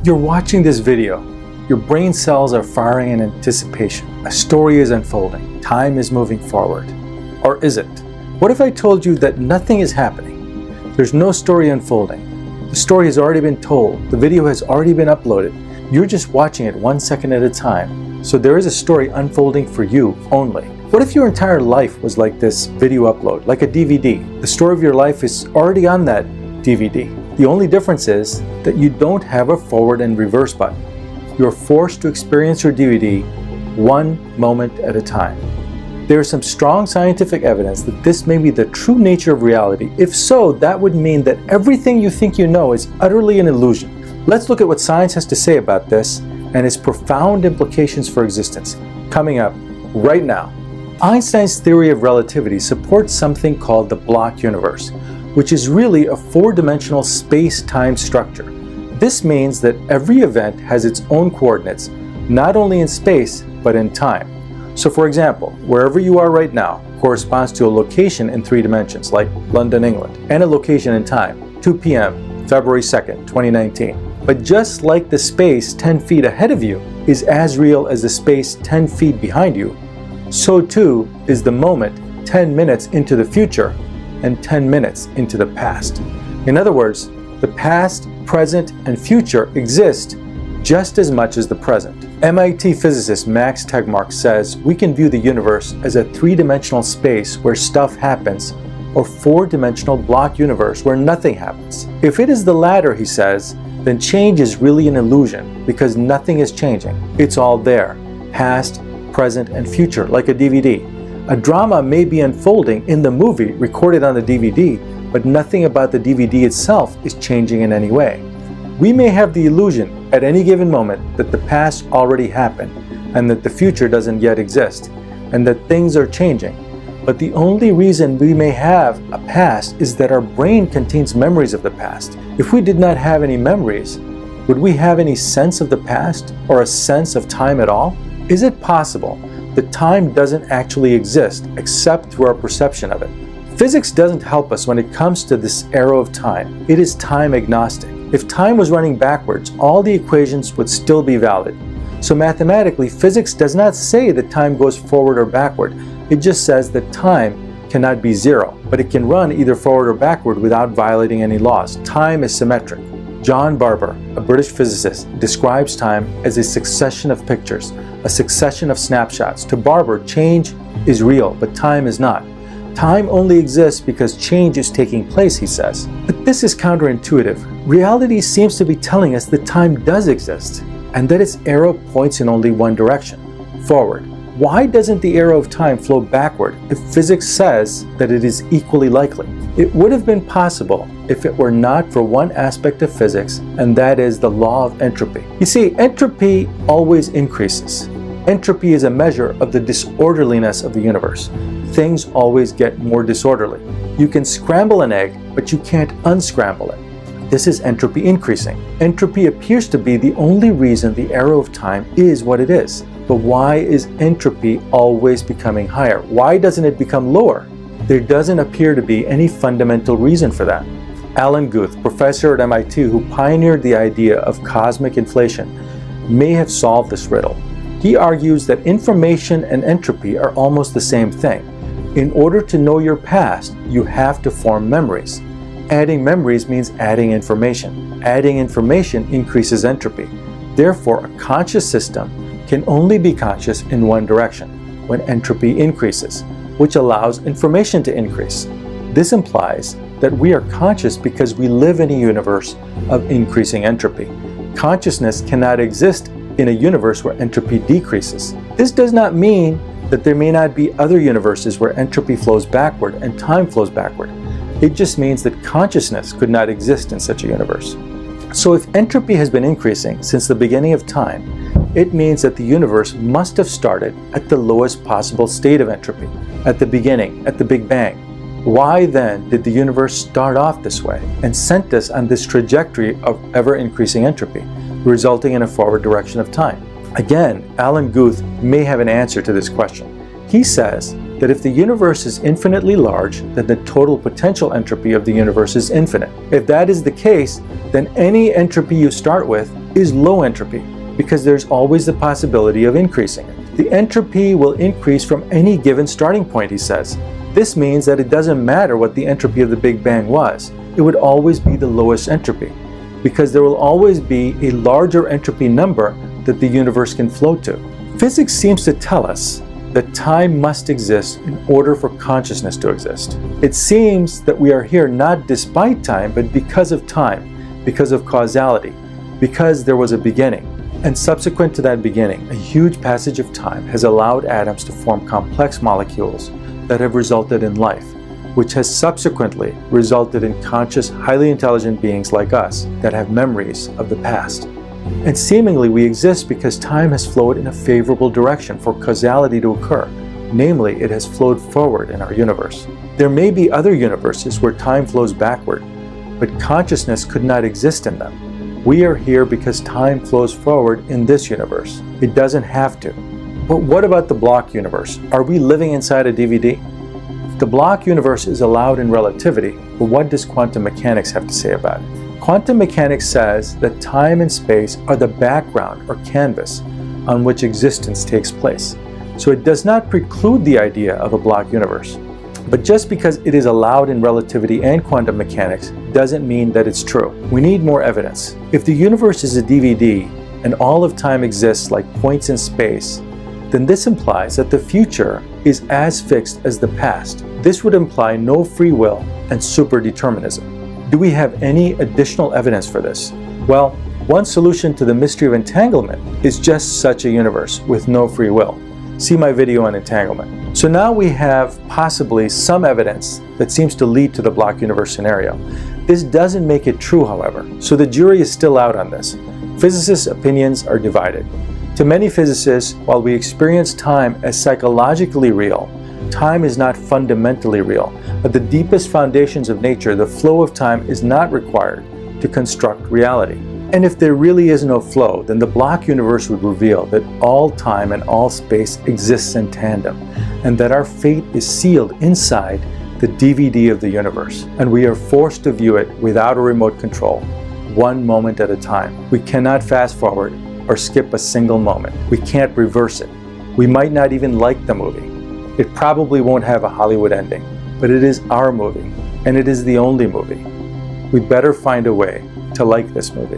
You're watching this video. Your brain cells are firing in anticipation. A story is unfolding. Time is moving forward. Or is it? What if I told you that nothing is happening? There's no story unfolding. The story has already been told. The video has already been uploaded. You're just watching it 1 second at a time. So there is a story unfolding for you only. What if your entire life was like this video upload, like a DVD? The story of your life is already on that DVD. The only difference is that you don't have a forward and reverse button. You're forced to experience your DVD one moment at a time. There is some strong scientific evidence that this may be the true nature of reality. If so, that would mean that everything you think you know is utterly an illusion. Let's look at what science has to say about this and its profound implications for existence. Coming up right now. Einstein's theory of relativity supports something called the block universe, which is really a four-dimensional space-time structure. This means that every event has its own coordinates, not only in space, but in time. So for example, wherever you are right now corresponds to a location in 3 dimensions, like London, England, and a location in time, 2 p.m., February 2nd, 2019. But just like the space 10 feet ahead of you is as real as the space 10 feet behind you, so too is the moment 10 minutes into the future and 10 minutes into the past. In other words, the past, present, and future exist just as much as the present. MIT physicist Max Tegmark says we can view the universe as a 3-dimensional space where stuff happens, or 4-dimensional block universe where nothing happens. If it is the latter, he says, then change is really an illusion because nothing is changing. It's all there, past, present, and future, like a DVD. A drama may be unfolding in the movie recorded on the DVD, but nothing about the DVD itself is changing in any way. We may have the illusion at any given moment that the past already happened and that the future doesn't yet exist and that things are changing. But the only reason we may have a past is that our brain contains memories of the past. If we did not have any memories, would we have any sense of the past or a sense of time at all? Is it possible that time doesn't actually exist except through our perception of it? Physics doesn't help us when it comes to this arrow of time. It is time agnostic. If time was running backwards, all the equations would still be valid. So mathematically, physics does not say that time goes forward or backward. It just says that time cannot be zero, but it can run either forward or backward without violating any laws. Time is symmetric. John Barber, a British physicist, describes time as a succession of pictures, a succession of snapshots. To Barber, change is real, but time is not. Time only exists because change is taking place, he says. But this is counterintuitive. Reality seems to be telling us that time does exist, and that its arrow points in only one direction, forward. Why doesn't the arrow of time flow backward if physics says that it is equally likely? It would have been possible if it were not for one aspect of physics, and that is the law of entropy. You see, entropy always increases. Entropy is a measure of the disorderliness of the universe. Things always get more disorderly. You can scramble an egg, but you can't unscramble it. This is entropy increasing. Entropy appears to be the only reason the arrow of time is what it is. But why is entropy always becoming higher? Why doesn't it become lower? There doesn't appear to be any fundamental reason for that. Alan Guth, professor at MIT who pioneered the idea of cosmic inflation, may have solved this riddle. He argues that information and entropy are almost the same thing. In order to know your past, you have to form memories. Adding memories means adding information. Adding information increases entropy. Therefore, a conscious system can only be conscious in one direction, when entropy increases, which allows information to increase. This implies that we are conscious because we live in a universe of increasing entropy. Consciousness cannot exist in a universe where entropy decreases. This does not mean that there may not be other universes where entropy flows backward and time flows backward. It just means that consciousness could not exist in such a universe. So if entropy has been increasing since the beginning of time, it means that the universe must have started at the lowest possible state of entropy, at the beginning, at the Big Bang. Why then did the universe start off this way and sent us on this trajectory of ever-increasing entropy, resulting in a forward direction of time? Again, Alan Guth may have an answer to this question. He says that if the universe is infinitely large, then the total potential entropy of the universe is infinite. If that is the case, then any entropy you start with is low entropy because there's always the possibility of increasing it. The entropy will increase from any given starting point, he says. This means that it doesn't matter what the entropy of the Big Bang was. It would always be the lowest entropy because there will always be a larger entropy number that the universe can float to. Physics seems to tell us that time must exist in order for consciousness to exist. It seems that we are here not despite time, but because of time, because of causality, because there was a beginning. And subsequent to that beginning, a huge passage of time has allowed atoms to form complex molecules that have resulted in life, which has subsequently resulted in conscious, highly intelligent beings like us that have memories of the past. And seemingly we exist because time has flowed in a favorable direction for causality to occur. Namely, it has flowed forward in our universe. There may be other universes where time flows backward, but consciousness could not exist in them. We are here because time flows forward in this universe. It doesn't have to. But what about the block universe? Are we living inside a DVD? The block universe is allowed in relativity, but what does quantum mechanics have to say about it? Quantum mechanics says that time and space are the background or canvas on which existence takes place. So it does not preclude the idea of a block universe. But just because it is allowed in relativity and quantum mechanics doesn't mean that it's true. We need more evidence. If the universe is a DVD and all of time exists like points in space, then this implies that the future is as fixed as the past. This would imply no free will and superdeterminism. Do we have any additional evidence for this? Well, one solution to the mystery of entanglement is just such a universe with no free will. See my video on entanglement. So now we have possibly some evidence that seems to lead to the block universe scenario. This doesn't make it true, however, so the jury is still out on this. Physicists' opinions are divided. To many physicists, while we experience time as psychologically real, time is not fundamentally real. At the deepest foundations of nature, the flow of time is not required to construct reality. And if there really is no flow, then the block universe would reveal that all time and all space exists in tandem, and that our fate is sealed inside the DVD of the universe, and we are forced to view it without a remote control, one moment at a time. We cannot fast forward or skip a single moment. We can't reverse it. We might not even like the movie. It probably won't have a Hollywood ending, but it is our movie, and it is the only movie. We better find a way to like this movie.